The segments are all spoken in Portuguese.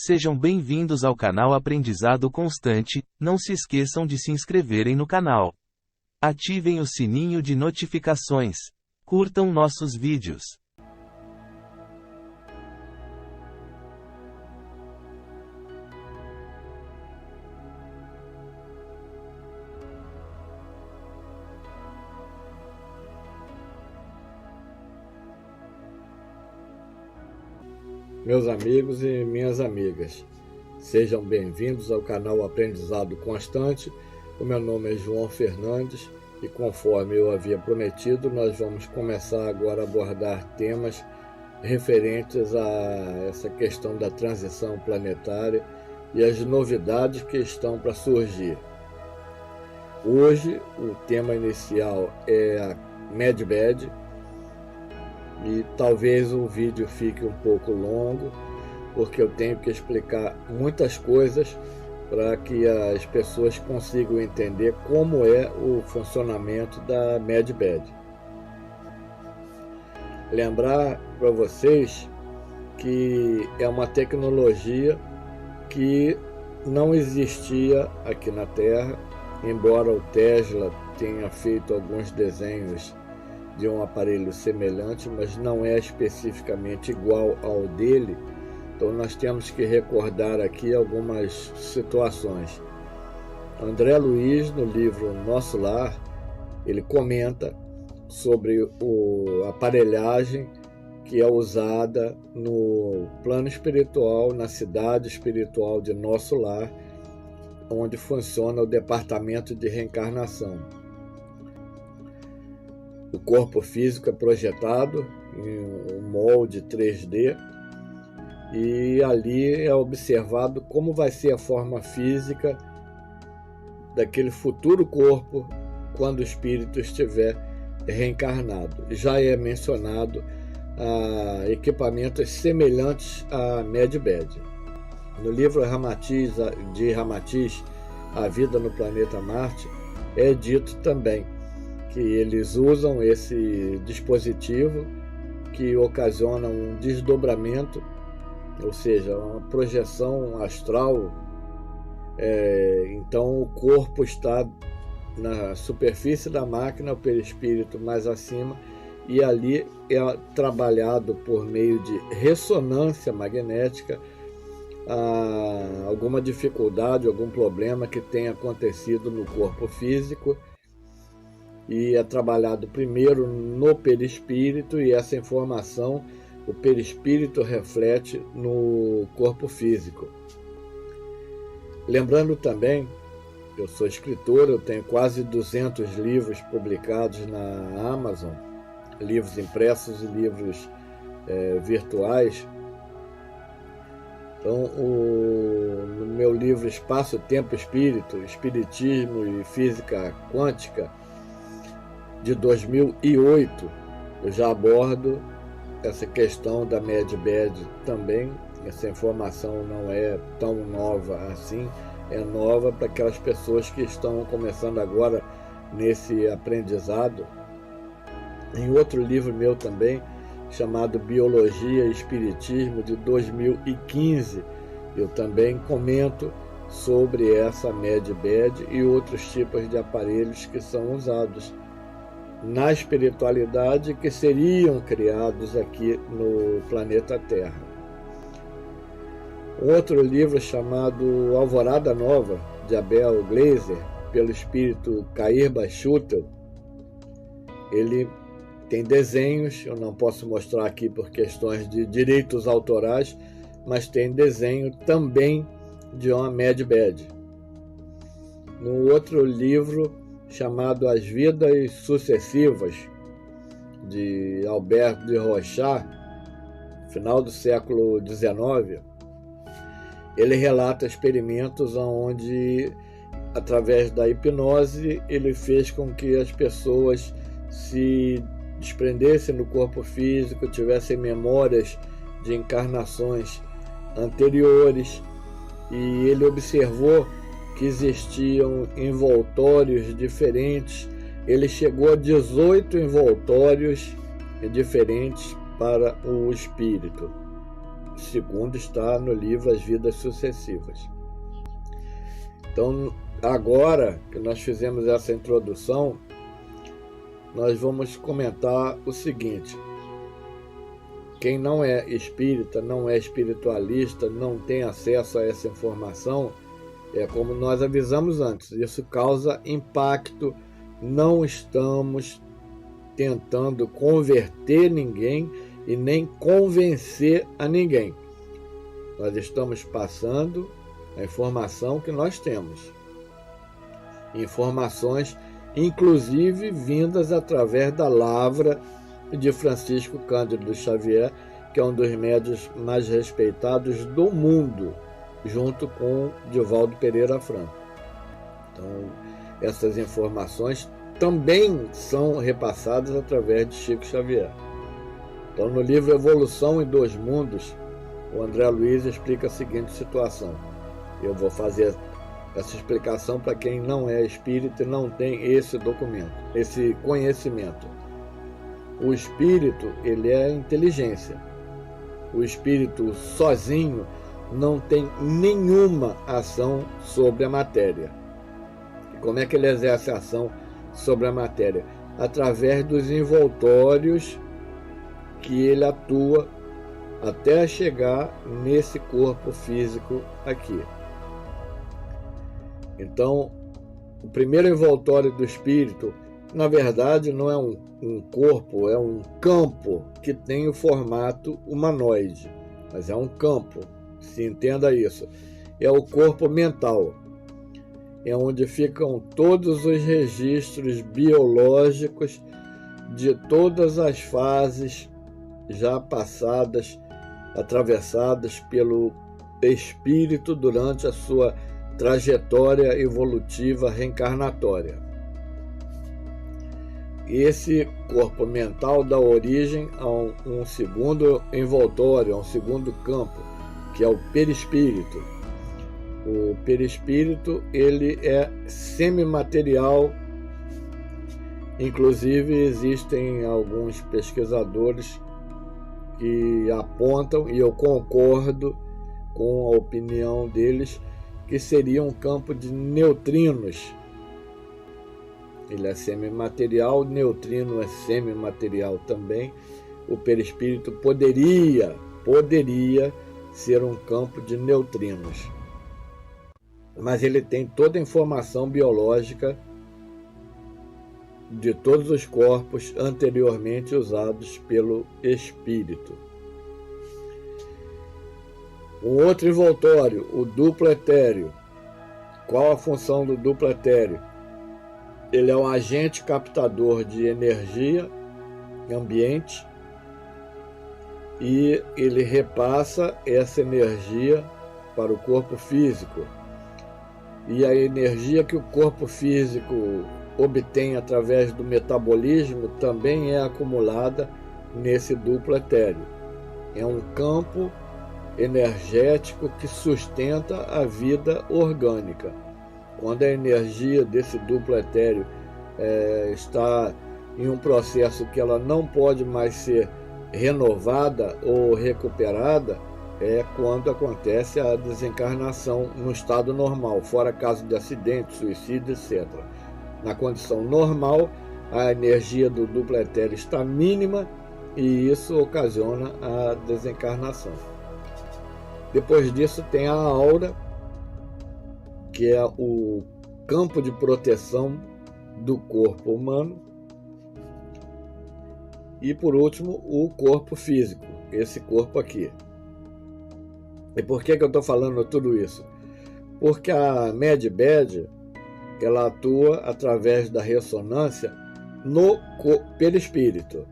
Sejam bem-vindos ao canal Aprendizado Constante. Não se esqueçam de se inscreverem no canal. Ativem o sininho de notificações. Curtam nossos vídeos. Meus amigos e minhas amigas, sejam bem-vindos ao canal Aprendizado Constante. O meu nome é João Fernandes e, conforme eu havia prometido, nós vamos começar agora a abordar temas referentes a essa questão da transição planetária e as novidades que estão para surgir. Hoje, o tema inicial é a Medbed, e talvez o vídeo fique um pouco longo, porque eu tenho que explicar muitas coisas para que as pessoas consigam entender como é o funcionamento da Medbed. Lembrar para vocês que é uma tecnologia que não existia aqui na Terra, embora o Tesla tenha feito alguns desenhos de um aparelho semelhante, mas não é especificamente igual ao dele. Então nós temos que recordar aqui algumas situações. André Luiz, no livro Nosso Lar, ele comenta sobre a aparelhagem que é usada no plano espiritual, na cidade espiritual de Nosso Lar, onde funciona o departamento de reencarnação. O corpo físico é projetado em um molde 3D e ali é observado como vai ser a forma física daquele futuro corpo quando o espírito estiver reencarnado. Já é mencionado equipamentos semelhantes à Medbed. No livro de Ramatiz, A Vida no Planeta Marte, é dito também que eles usam esse dispositivo que ocasiona um desdobramento, ou seja, uma projeção astral. Então o corpo está na superfície da máquina, o perispírito mais acima, e ali é trabalhado por meio de ressonância magnética alguma dificuldade, algum problema que tenha acontecido no corpo físico, e é trabalhado primeiro no perispírito, e essa informação o perispírito reflete no corpo físico. Lembrando também, eu sou escritor, eu tenho quase 200 livros publicados na Amazon, livros impressos e livros virtuais. Então, no meu livro Espaço, Tempo, Espírito, Espiritismo e Física Quântica, de 2008, eu já abordo essa questão da Medbed também. Essa informação não é tão nova assim, é nova para aquelas pessoas que estão começando agora nesse aprendizado. Em outro livro meu também, chamado Biologia e Espiritismo, de 2015, eu também comento sobre essa Medbed e outros tipos de aparelhos que são usados na espiritualidade, que seriam criados aqui no planeta Terra. Um outro livro chamado Alvorada Nova, de Abel Gleiser, pelo espírito Cair Bachutel, ele tem desenhos, eu não posso mostrar aqui por questões de direitos autorais, mas tem desenho também de uma Medbed. No outro livro, chamado As Vidas Sucessivas, de Albert de Rochat, final do século XIX, ele relata experimentos onde, através da hipnose, ele fez com que as pessoas se desprendessem do corpo físico, tivessem memórias de encarnações anteriores, e ele observou que existiam envoltórios diferentes. Ele chegou a 18 envoltórios diferentes para o espírito. segundo está no livro As Vidas Sucessivas. Então, agora que nós fizemos essa introdução, nós vamos comentar o seguinte: quem não é espírita, não é espiritualista, não tem acesso a essa informação, é como nós avisamos antes, isso causa impacto. Não estamos tentando converter ninguém e nem convencer a ninguém. Nós estamos passando a informação que nós temos. Informações, inclusive, vindas através da lavra de Francisco Cândido Xavier, que é um dos médiuns mais respeitados do mundo, junto com Divaldo Pereira Franco. Então, essas informações também são repassadas através de Chico Xavier. Então, no livro Evolução em Dois Mundos, o André Luiz explica a seguinte situação. Eu vou fazer essa explicação para quem não é espírita e não tem esse documento, esse conhecimento. O espírito, ele é inteligência. O espírito sozinho não tem nenhuma ação sobre a matéria. E como é que ele exerce a ação sobre a matéria? Através dos envoltórios que ele atua até chegar nesse corpo físico aqui. Então, o primeiro envoltório do espírito, na verdade, não é um corpo, é um campo que tem o formato humanoide, mas é um campo, se entenda isso. É o corpo mental, é onde ficam todos os registros biológicos de todas as fases já passadas, atravessadas pelo espírito durante a sua trajetória evolutiva reencarnatória. Esse corpo mental dá origem a um segundo envoltório, a um segundo campo, que é o perispírito. O perispírito, ele é semimaterial. Inclusive, existem alguns pesquisadores que apontam, e eu concordo com a opinião deles, que seria um campo de neutrinos. Ele é semimaterial, neutrino é semimaterial também. O perispírito poderia ser um campo de neutrinos. Mas ele tem toda a informação biológica de todos os corpos anteriormente usados pelo espírito. Um outro envoltório, o duplo etéreo. Qual a função do duplo etéreo? Ele é um agente captador de energia ambiente e ele repassa essa energia para o corpo físico. E a energia que o corpo físico obtém através do metabolismo também é acumulada nesse duplo etéreo. É um campo energético que sustenta a vida orgânica. Quando a energia desse duplo etéreo está em um processo que ela não pode mais ser renovada ou recuperada, é quando acontece a desencarnação no estado normal, fora caso de acidente, suicídio, etc. Na condição normal, a energia do duplo etéreo está mínima e isso ocasiona a desencarnação. Depois disso tem a aura, que é o campo de proteção do corpo humano. E por último, o corpo físico, esse corpo aqui. E por que eu estou falando tudo isso? Porque a Medbed, ela atua através da ressonância no perispírito.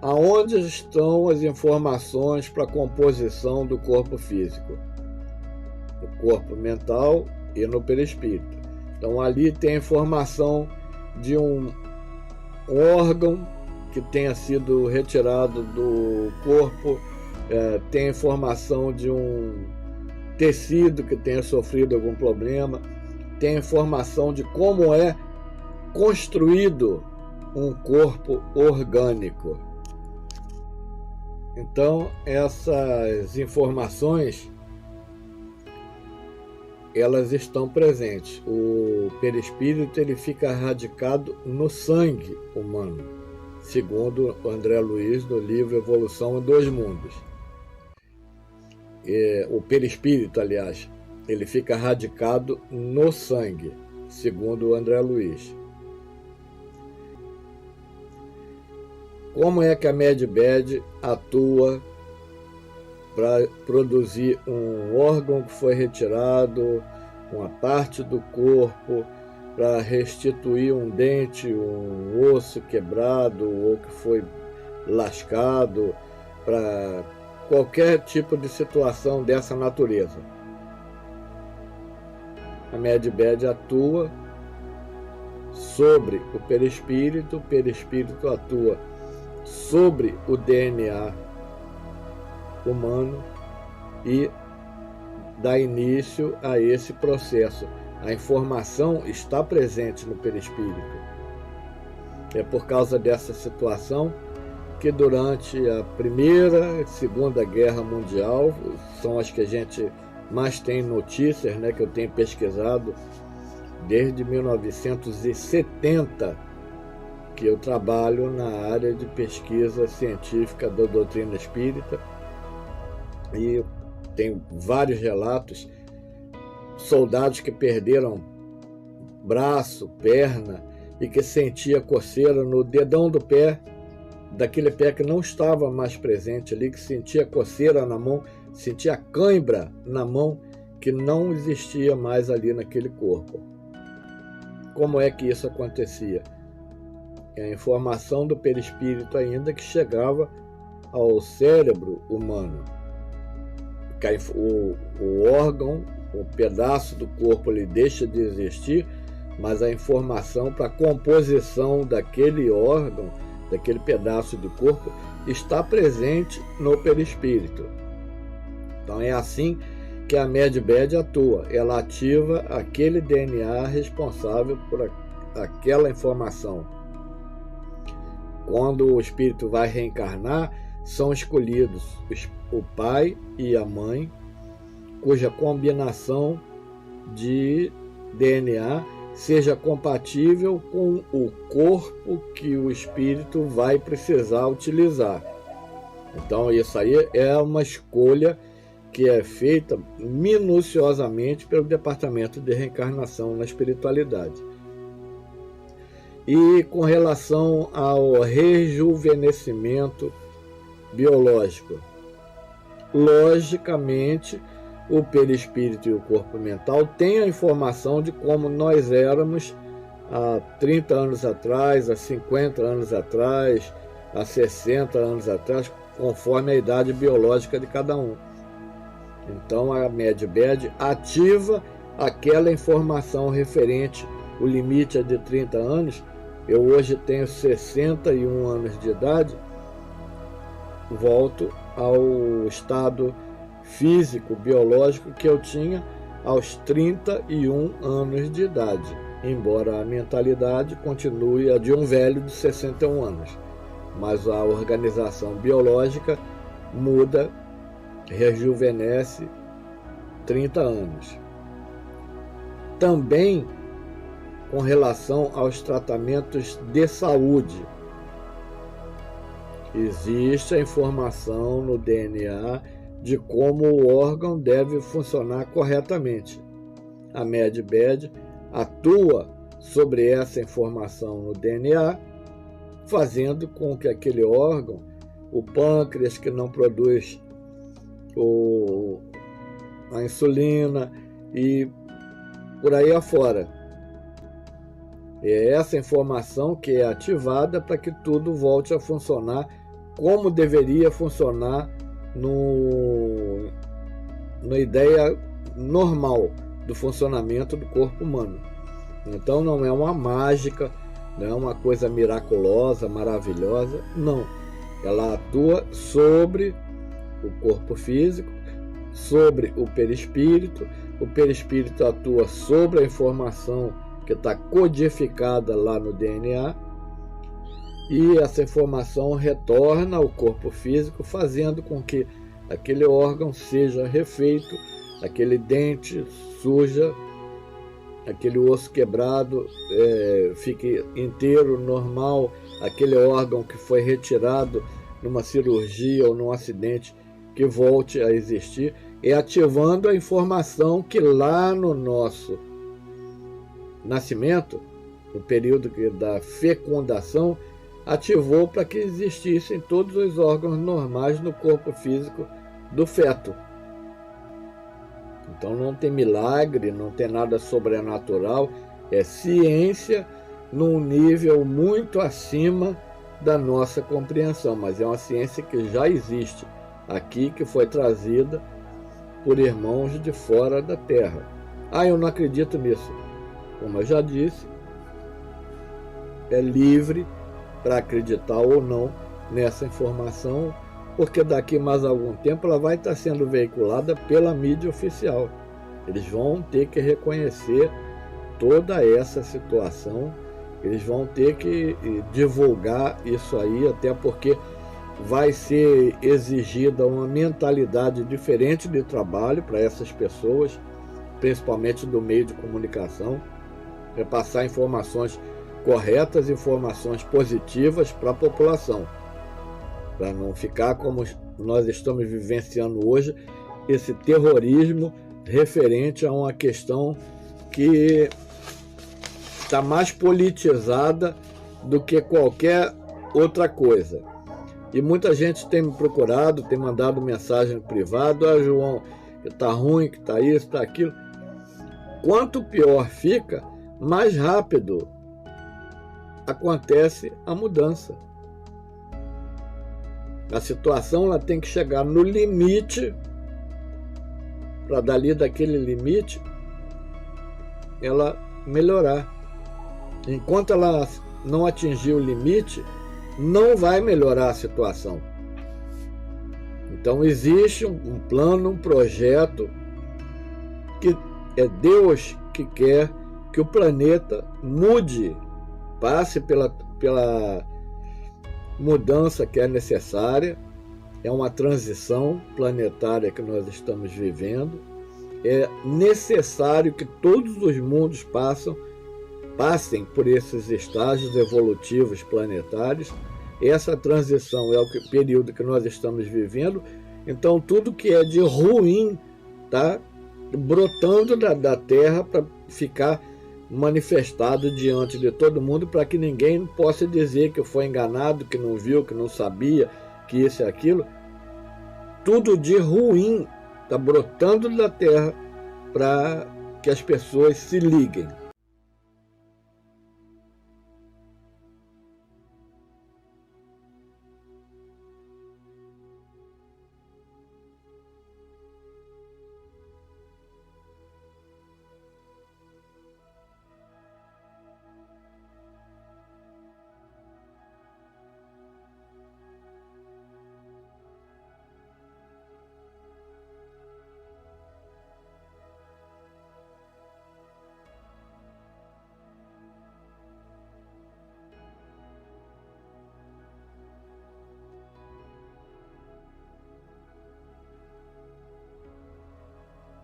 Aonde estão as informações para a composição do corpo físico? No corpo mental e no perispírito. Então ali tem a informação de um órgão que tenha sido retirado do corpo, tem informação de um tecido que tenha sofrido algum problema, tem informação de como é construído um corpo orgânico. Então, essas informações, elas estão presentes. O perispírito ele fica radicado no sangue humano, segundo o André Luiz, no livro Evolução em Dois Mundos. O perispírito, aliás, ele fica radicado no sangue, segundo o André Luiz. Como é que a Medbed atua para produzir um órgão que foi retirado, uma parte do corpo, para restituir um dente, um osso quebrado ou que foi lascado, para qualquer tipo de situação dessa natureza? A Medbed atua sobre o perispírito atua sobre o DNA humano e dá início a esse processo. A informação está presente no perispírito. É por causa dessa situação que durante a Primeira e Segunda Guerra Mundial, são as que a gente mais tem notícias, né, que eu tenho pesquisado desde 1970, que eu trabalho na área de pesquisa científica da doutrina espírita, e tem vários relatos, soldados que perderam braço, perna, e que sentia coceira no dedão do pé, daquele pé que não estava mais presente ali, que sentia coceira na mão, sentia cãibra na mão, que não existia mais ali naquele corpo. Como é que isso acontecia? É a informação do perispírito ainda que chegava ao cérebro humano. O órgão, o pedaço do corpo, ele deixa de existir, mas a informação para a composição daquele órgão, daquele pedaço do corpo, está presente no perispírito. Então é assim que a Medbed atua. Ela ativa aquele DNA responsável por aquela informação. Quando o espírito vai reencarnar, são escolhidos o pai e a mãe, cuja combinação de DNA seja compatível com o corpo que o espírito vai precisar utilizar. Então isso aí é uma escolha que é feita minuciosamente pelo Departamento de Reencarnação na Espiritualidade. E com relação ao rejuvenescimento biológico, logicamente, o perispírito e o corpo mental têm a informação de como nós éramos há 30 anos atrás, há 50 anos atrás, há 60 anos atrás, conforme a idade biológica de cada um. Então a Medbed ativa aquela informação referente, o limite é de 30 anos, eu hoje tenho 61 anos de idade, volto ao estado físico, biológico que eu tinha aos 31 anos de idade, embora a mentalidade continue a de um velho de 61 anos, mas a organização biológica muda, rejuvenesce 30 anos. Também com relação aos tratamentos de saúde, existe a informação no DNA de como o órgão deve funcionar corretamente. A Medbed atua sobre essa informação no DNA, fazendo com que aquele órgão, o pâncreas que não produz a insulina e por aí afora, é essa informação que é ativada para que tudo volte a funcionar como deveria funcionar na ideia normal do funcionamento do corpo humano. Então não é uma mágica, não é uma coisa miraculosa, maravilhosa, não. Ela atua sobre o corpo físico, sobre o perispírito atua sobre a informação que está codificada lá no DNA e essa informação retorna ao corpo físico, fazendo com que aquele órgão seja refeito, aquele dente suja, aquele osso quebrado fique inteiro, normal, aquele órgão que foi retirado numa cirurgia ou num acidente que volte a existir, e ativando a informação que lá no nosso nascimento, no período da fecundação, ativou para que existissem todos os órgãos normais no corpo físico do feto. Então não tem milagre, não tem nada sobrenatural, é ciência num nível muito acima da nossa compreensão, mas é uma ciência que já existe aqui, que foi trazida por irmãos de fora da Terra. Eu não acredito nisso. Como eu já disse, é livre para acreditar ou não nessa informação, porque daqui mais algum tempo ela vai estar sendo veiculada pela mídia oficial. Eles vão ter que reconhecer toda essa situação, eles vão ter que divulgar isso aí, até porque vai ser exigida uma mentalidade diferente de trabalho para essas pessoas, principalmente do meio de comunicação, para passar informações corretas, informações positivas para a população, para não ficar como nós estamos vivenciando hoje, esse terrorismo referente a uma questão que está mais politizada do que qualquer outra coisa. E muita gente tem me procurado, tem mandado mensagem privada: João, que está ruim, que está isso, está aquilo. Quanto pior fica, mais rápido acontece a mudança. A situação ela tem que chegar no limite, para dali daquele limite ela melhorar. Enquanto ela não atingir o limite, não vai melhorar a situação. Então existe um plano, um projeto, que é Deus que quer que o planeta mude, passe pela mudança que é necessária. É uma transição planetária que nós estamos vivendo. É necessário que todos os mundos passem por esses estágios evolutivos planetários. Essa transição é o período que nós estamos vivendo. Então tudo que é de ruim está brotando da Terra para ficar manifestado diante de todo mundo, para que ninguém possa dizer que foi enganado, que não viu, que não sabia, que isso e aquilo. Tudo de ruim está brotando da Terra para que as pessoas se liguem.